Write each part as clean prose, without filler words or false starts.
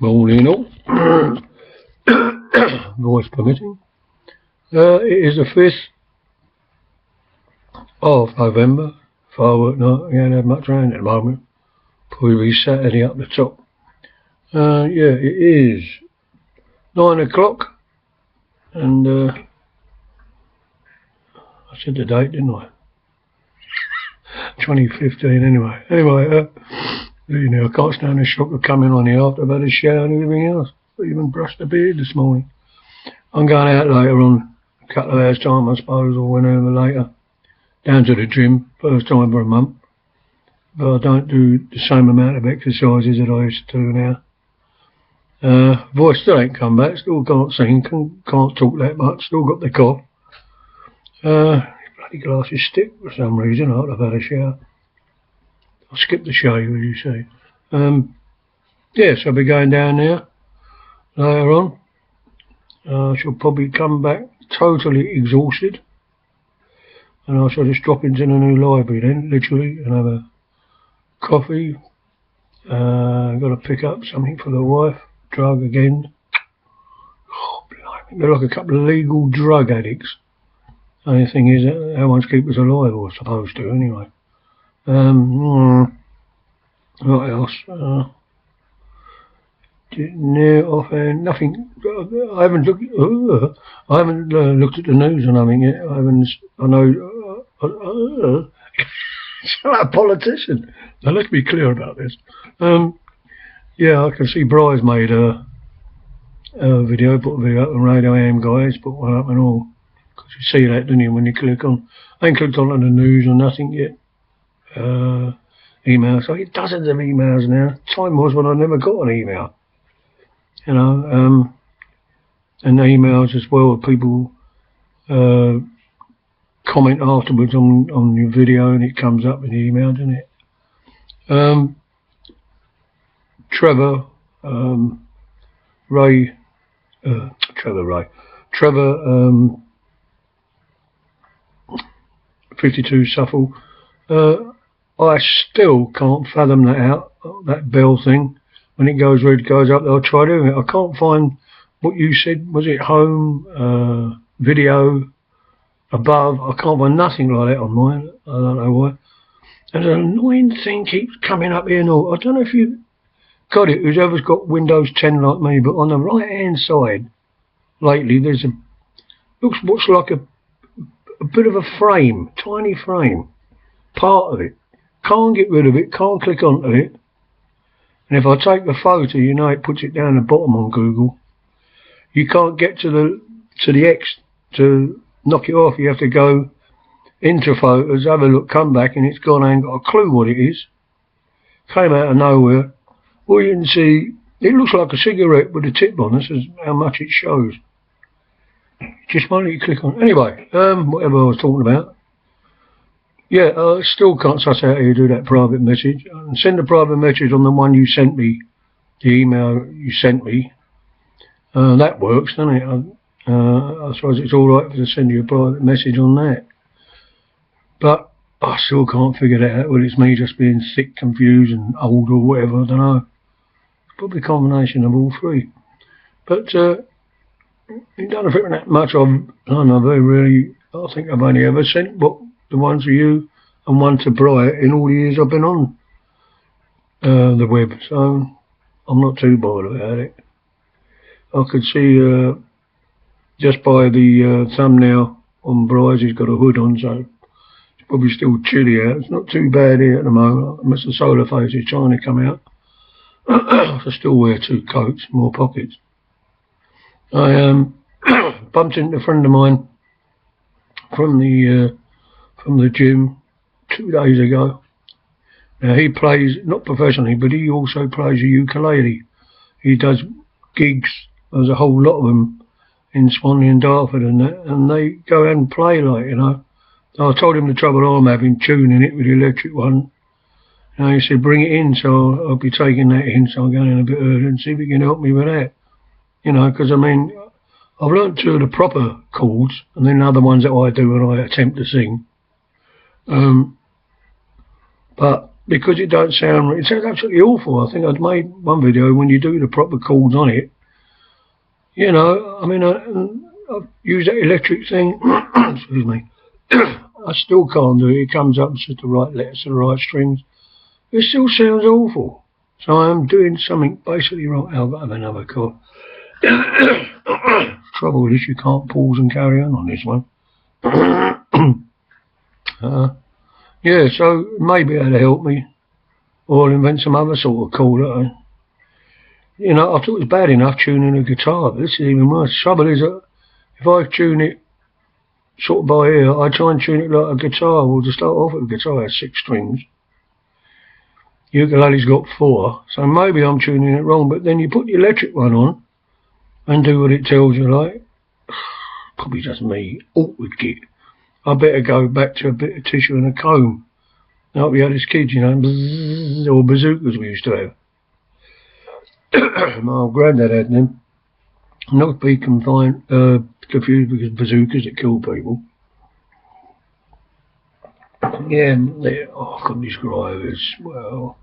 Morning all. Voice permitting. It is the 5th of November. Firework night. We ain't had much rain at the moment. Probably Saturday up the top. Yeah, it is 9 o'clock. And I said the date, didn't I? 2015 anyway. You know, I can't stand the shock of coming on here after I've had a shower and everything else. I even brushed the beard this morning. I'm going out later on, a couple of hours time I suppose, or whenever later, down to the gym, first time for a month. But I don't do the same amount of exercises that I used to do now. Voice still ain't come back, still can't sing, can't talk that much, still got the cough. Bloody glasses stick for some reason after I've had a shower. I'll skip the shave, as you say. Yes, I'll be going down there later on. I shall probably come back totally exhausted. And I shall just drop into the new library then, literally, and have a coffee. Got to pick up something for the wife. Drug again. Oh, blimey. They're like a couple of legal drug addicts. Only thing is, how much keep us alive, or supposed to, anyway. What else? No, offhand, nothing. I haven't looked. I haven't looked at the news or nothing yet. I know. Shut up, politician. Now let's be clear about this. Yeah, I can see Bry's made a video, put a video up on Radio AM guys, put one up and all. Because you see that, don't you, when you click on? I ain't clicked on the news or nothing yet. Emails. I get dozens of emails now. Time was when I never got an email. You know, and emails as well. People comment afterwards on your video, and it comes up in the email, doesn't it? Trevor Ray. 52 Shuffle. I still can't fathom that bell thing. When it goes red, goes up. I'll try doing it. I can't find what you said. Was it home, video, above? I can't find nothing like that on mine. I don't know why. And an annoying thing keeps coming up here and all. I don't know if you got it. Whoever's got Windows 10 like me, but on the right hand side, lately there's looks like a bit of a frame, tiny frame, part of it. Can't get rid of it, can't click onto it. And if I take the photo, you know it puts it down the bottom on Google. You can't get to the X to knock it off. You have to go into photos, have a look, come back, and it's gone. I ain't got a clue what it is. Came out of nowhere. All you can see, it looks like a cigarette with a tip on. This is how much it shows. Just why don't you click on? Anyway, whatever I was talking about. Yeah, I still can't suss out how you do that private message. Send a private message on the one you sent me, the email you sent me. That works, doesn't it? I suppose it's all right to send you a private message on that. But I still can't figure that out. Well, it's me just being sick, confused, and old or whatever. I don't know. Probably a combination of all three. But you don't think that much of. I don't know. Very rarely. I think I've only ever sent the ones for you and one to Bry in all the years I've been on the web, so I'm not too bothered about it. I could see just by the thumbnail on Bry's, he's got a hood on, so it's probably still chilly out. It's not too bad here at the moment. Mr. Solar Phase is trying to come out. I still wear 2 coats, more pockets. I bumped into a friend of mine from the gym 2 days ago. Now he plays, not professionally, but he also plays a ukulele. He does gigs, there's a whole lot of them in Swanley and Dartford and that, and they go out and play, like, you know. So I told him the trouble I'm having tuning it with the electric one. And he said bring it in, so I'll be taking that in, so I'm going in a bit early and see if he can help me with that. You know, because I mean, I've learnt 2 of the proper chords, and then other ones that I do when I attempt to sing. But because it don't sound, it sounds absolutely awful. I think I'd made one video when you do the proper chords on it. You know, I mean, I've used that electric thing. Excuse me. I still can't do it. It comes up and says the right letters to the right strings. It still sounds awful. So I'm doing something basically wrong. I've got another cough. Trouble is you can't pause and carry on this one. Yeah, so maybe that'll help me. Or I'll invent some other sort of chord. You know, I thought it was bad enough tuning a guitar, but this is even worse. The trouble is that if I tune it sort of by ear, I try and tune it like a guitar. Well, to start off with, a guitar has 6 strings. Ukulele's got 4, so maybe I'm tuning it wrong. But then you put the electric one on and do what it tells you, like. Probably just me, awkward git. I better go back to a bit of tissue and a comb. Like we had as kids, you know, bzzz, or bazookas we used to have. My old granddad had them. Not to be confused because bazookas that kill people. Yeah, I couldn't describe it. Well,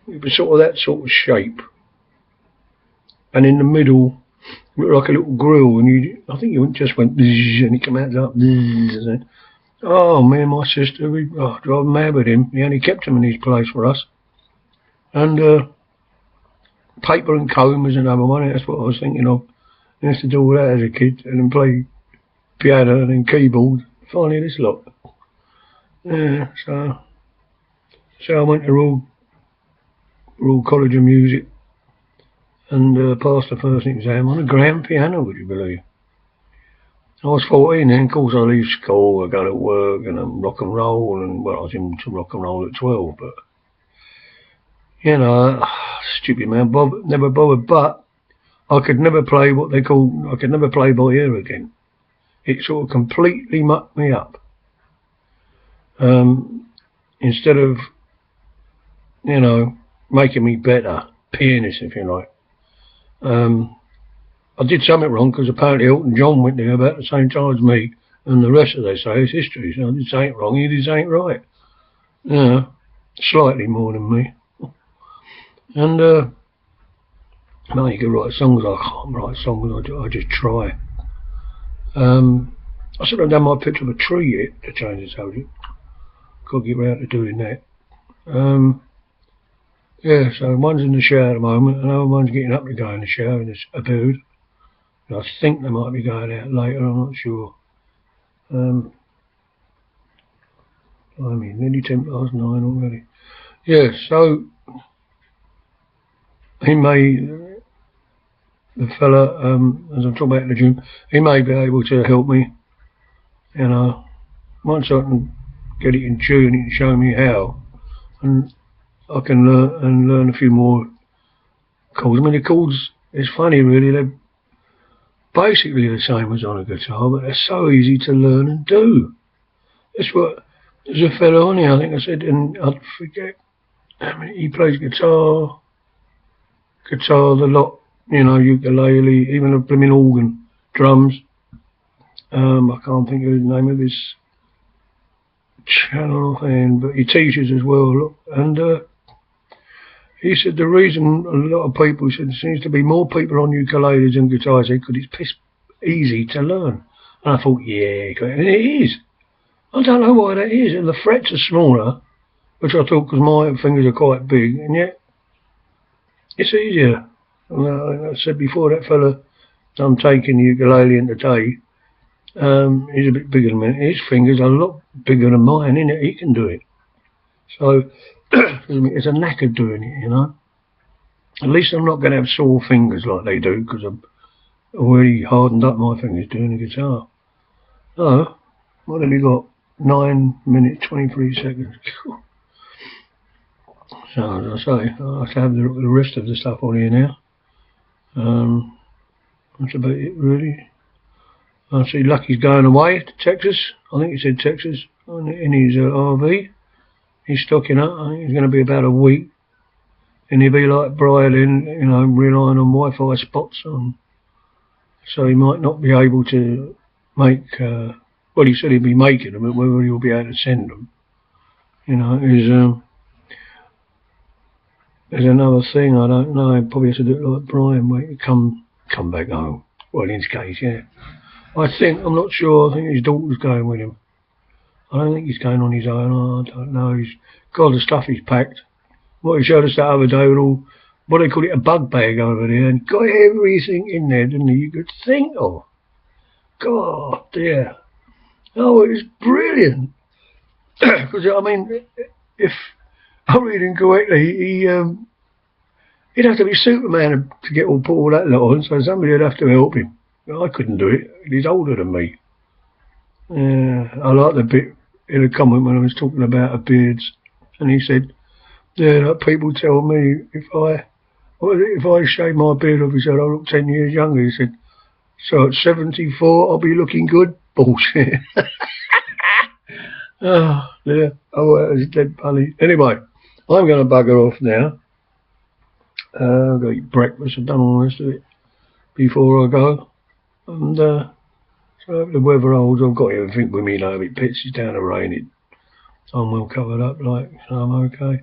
it was sort of that sort of shape. And in the middle, it looked like a little grill, and I think you just went bzzz, and it came out like bzzz. Oh, me and my sister, we drove mad with him. He only kept him in his place for us. And paper and comb was another one. That's what I was thinking of. I used to do all that as a kid, and then play piano and then keyboard. Finally, this lot. Yeah, so I went to Royal College of Music and passed the first exam on a grand piano, would you believe? I was 14 then, of course I leave school, I go to work and rock and roll, and well, I was into rock and roll at 12, but you know, stupid man, never bothered, but I could never play I could never play by ear again. It sort of completely mucked me up. Instead of, you know, making me better, pianist if you like. I did something wrong because apparently Elton John went there about the same time as me, and the rest of they say is history. So I did something wrong, he did something right. Yeah, slightly more than me. And now you can write songs. I can't write songs. I just try. I should have done my picture of a tree yet to change the subject. Got to get round to doing that. Yeah, so one's in the shower at the moment, and the other one's getting up to go in the shower in a bird. And I think they might be going out later, I'm not sure. I mean, nearly 9 already. Yeah, so he may, the fella, as I'm talking about in the gym, he may be able to help me, you know, once I can get it in tune and show me how, and I can learn a few more chords. I mean, the chords, it's funny really, they're basically the same as on a guitar, but they're so easy to learn and do. That's what, there's a fellow on here, I think I said, and I forget, I mean, he plays guitar, the lot, you know, ukulele, even a blooming organ, drums. I can't think of the name of his channel offhand, but he teaches as well. Look, and he said the reason a lot of people said there seems to be more people on ukuleles than guitars because it's piss easy to learn. And I thought, yeah, and it is. I don't know why that is. And the frets are smaller, which I thought because my fingers are quite big, and yet it's easier. And I said before, that fella I'm taking the ukulele in today, he's a bit bigger than me. His fingers are a lot bigger than mine, innit? He can do it. So it's a knack of doing it, you know. At least I'm not going to have sore fingers like they do, because I've already hardened up my fingers doing the guitar. Oh, what have we got? 9 minutes 23 seconds. So as I say, I have to have the rest of the stuff on here now. That's about it really. I see Lucky's going away to Texas. I think he said Texas in his RV. He's stocking up. I think he's going to be about a week, and he'll be like Brian, you know, relying on Wi-Fi spots on. So he might not be able to make. Well, he said he'd be making them, but whether he'll be able to send them, you know, is. there's another thing, I don't know, probably has to do it like Brian, wait, come back home. Well, in his case, yeah. I'm not sure, I think his daughter's going with him. I don't think he's going on his own, I don't know, he's got the stuff he's packed. What he showed us that other day with all, what they call it, a bug bag over there, and got everything in there, didn't he, you could think of. God, dear. Oh, it was brilliant. Because, I mean, if I'm reading correctly, he'd have to be Superman to get put all that lot on, so somebody would have to help him. I couldn't do it. He's older than me. Yeah, I like the bit in a comment when I was talking about the beards, and he said, yeah, like people tell me if I shave my beard off, he said, I'll look 10 years younger. He said, so at 74, I'll be looking good? Bullshit. Oh, yeah. Oh, that was dead funny. Anyway, I'm going to bugger off now. I've got to eat breakfast. I've done all the rest of it before I go. And so if the weather holds, I've got everything with me now. It pitches down to rain. I'm well covered up, like, so I'm okay.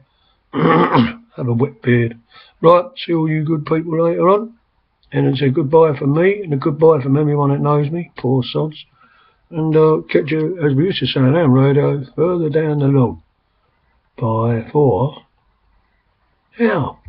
Have a wet beard. Right, see all you good people later on. And it's a goodbye from me, and a goodbye from everyone that knows me. Poor sods. And catch you, as we used to say on our radio, further down the log. Bye for now.